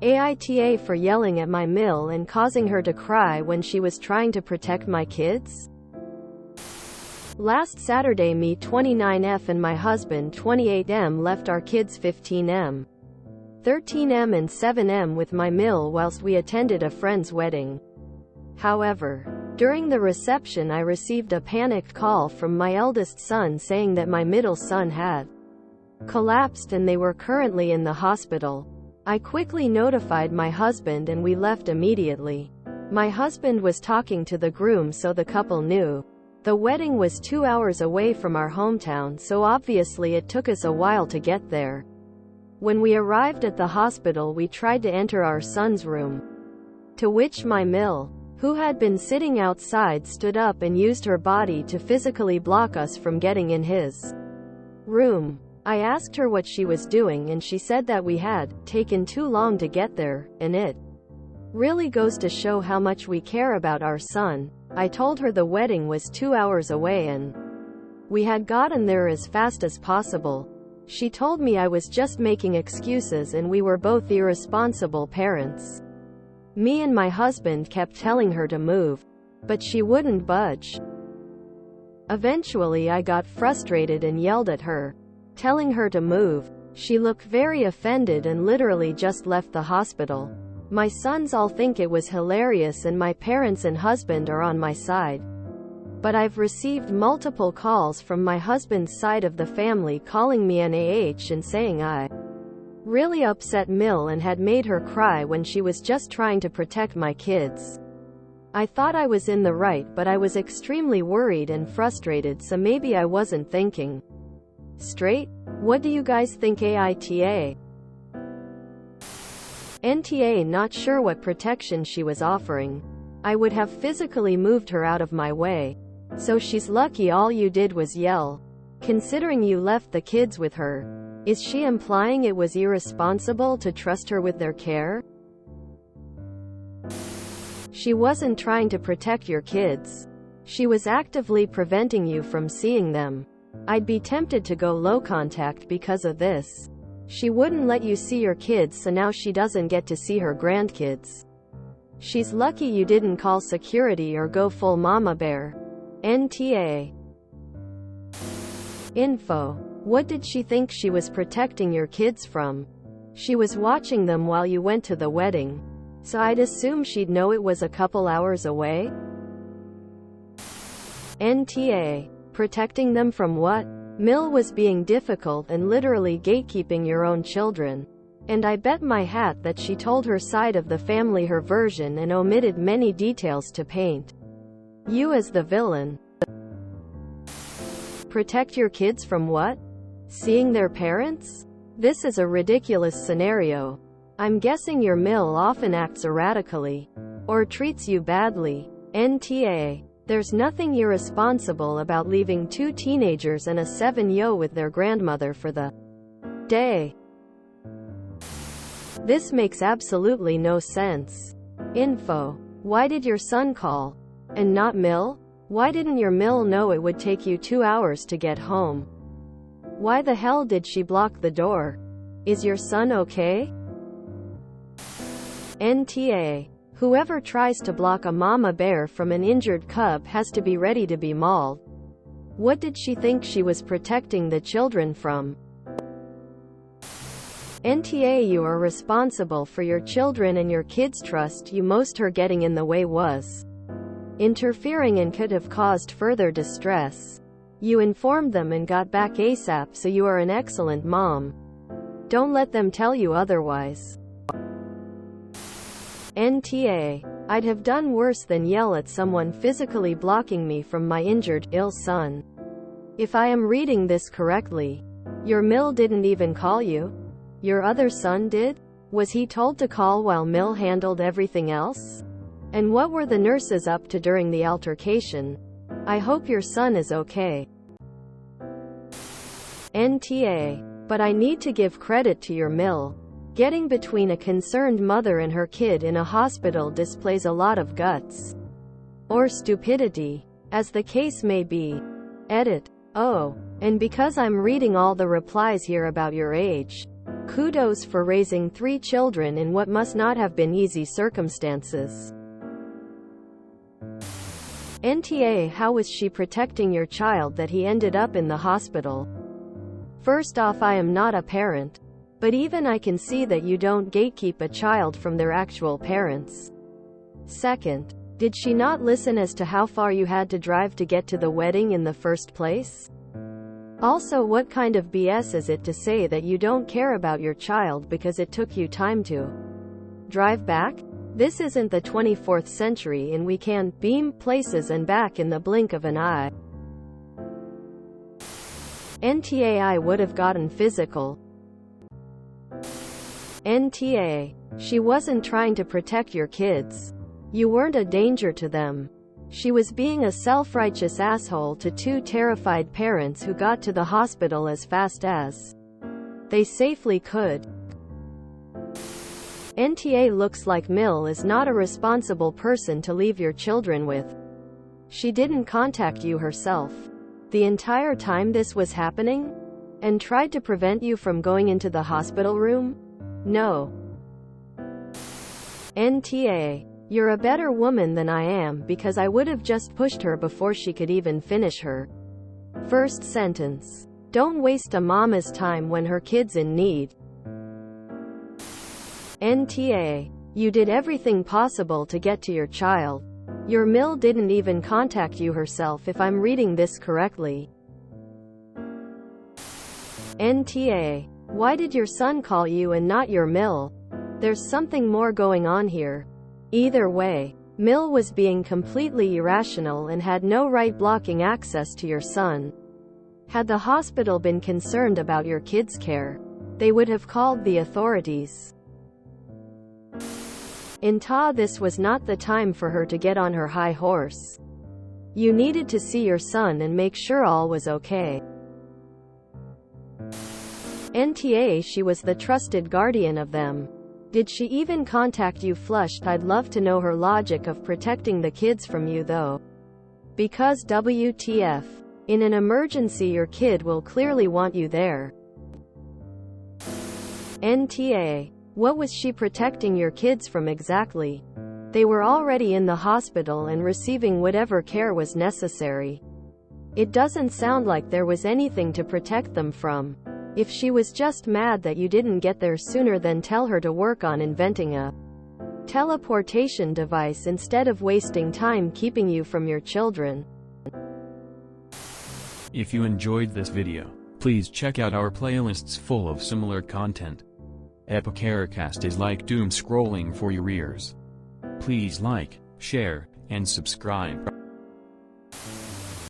AITA for yelling at my mill and causing her to cry when she was trying to protect my kids? Last Saturday me 29F and my husband 28M left our kids 15M, 13M and 7M with my mill whilst we attended a friend's wedding. However, during the reception I received a panicked call from my eldest son saying that my middle son had collapsed and they were currently in the hospital. I quickly notified my husband and we left immediately. My husband was talking to the groom so the couple knew. The wedding was 2 hours away from our hometown, so obviously it took us a while to get there. When we arrived at the hospital we tried to enter our son's room, to which my mill, who had been sitting outside, stood up and used her body to physically block us from getting in his room. I asked her what she was doing and she said that we had taken too long to get there, and it really goes to show how much we care about our son. I told her the wedding was 2 hours away and we had gotten there as fast as possible. She told me I was just making excuses and we were both irresponsible parents. Me and my husband kept telling her to move, but she wouldn't budge. Eventually I got frustrated and yelled at her, telling her to move. She looked very offended and literally just left the hospital. My sons all think it was hilarious and my parents and husband are on my side. But I've received multiple calls from my husband's side of the family calling me an AH and saying I really upset Mill and had made her cry when she was just trying to protect my kids. I thought I was in the right, but I was extremely worried and frustrated, so maybe I wasn't thinking straight. What do you guys think? AITA? NTA not sure what protection she was offering. I would have physically moved her out of my way. So she's lucky all you did was yell. Considering you left the kids with her, is she implying it was irresponsible to trust her with their care? She wasn't trying to protect your kids. She was actively preventing you from seeing them. I'd be tempted to go low contact because of this. She wouldn't let you see your kids, so now she doesn't get to see her grandkids. She's lucky you didn't call security or go full mama bear. NTA. Info. What did she think she was protecting your kids from? She was watching them while you went to the wedding, so I'd assume she'd know it was a couple hours away. NTA. Protecting them from what? Mill was being difficult and literally gatekeeping your own children. And I bet my hat that she told her side of the family her version and omitted many details to paint you as the villain. Protect your kids from what? Seeing their parents? This is a ridiculous scenario. I'm guessing your Mill often acts erratically, or treats you badly. NTA. There's nothing irresponsible about leaving 2 teenagers and a 7-yo with their grandmother for the day. This makes absolutely no sense. Info. Why did your son call? And not Mill? Why didn't your Mill know it would take you 2 hours to get home? Why the hell did she block the door? Is your son okay? NTA. Whoever tries to block a mama bear from an injured cub has to be ready to be mauled. What did she think she was protecting the children from? NTA. You are responsible for your children and your kids' trust you most. Her getting in the way was interfering and could have caused further distress. You informed them and got back ASAP, so you are an excellent mom. Don't let them tell you otherwise. NTA. I'd have done worse than yell at someone physically blocking me from my injured, ill son. If I am reading this correctly, your Mill didn't even call you? Your other son did? Was he told to call while Mill handled everything else? And what were the nurses up to during the altercation? I hope your son is okay. NTA. But I need to give credit to your Mill. Getting between a concerned mother and her kid in a hospital displays a lot of guts. Or stupidity, as the case may be. Edit. Oh, and because I'm reading all the replies here about your age, Kudos for raising 3 children in what must not have been easy circumstances. NTA, how was she protecting your child that he ended up in the hospital? First off, I am not a parent. But even I can see that you don't gatekeep a child from their actual parents. Second, did she not listen as to how far you had to drive to get to the wedding in the first place? Also, what kind of BS is it to say that you don't care about your child because it took you time to drive back? This isn't the 24th century and we can beam places and back in the blink of an eye. NTA, I would have gotten physical. NTA, she wasn't trying to protect your kids. You weren't a danger to them. She was being a self-righteous asshole to 2 terrified parents who got to the hospital as fast as they safely could. NTA, looks like Mill is not a responsible person to leave your children with. She didn't contact you herself the entire time this was happening? And tried to prevent you from going into the hospital room? No. NTA, you're a better woman than I am because I would have just pushed her before she could even finish her first sentence. Don't waste a mama's time when her kid's in need. NTA, you did everything possible to get to your child. Your Mill didn't even contact you herself if I'm reading this correctly. NTA, why did your son call you and not your Mill? There's something more going on here. Either way, Mill was being completely irrational and had no right blocking access to your son. Had the hospital been concerned about your kid's care, they would have called the authorities. NTA, this was not the time for her to get on her high horse. You needed to see your son and make sure all was okay. NTA, she was the trusted guardian of them. Did she even contact you flushed? I'd love to know her logic of protecting the kids from you though. Because WTF. In an emergency your kid will clearly want you there. NTA, what was she protecting your kids from exactly? They were already in the hospital and receiving whatever care was necessary. It doesn't sound like there was anything to protect them from. If she was just mad that you didn't get there sooner, then tell her to work on inventing a teleportation device instead of wasting time keeping you from your children. If you enjoyed this video, please check out our playlists full of similar content. AmITheAsshole is like doom scrolling for your ears. Please like, share, and subscribe.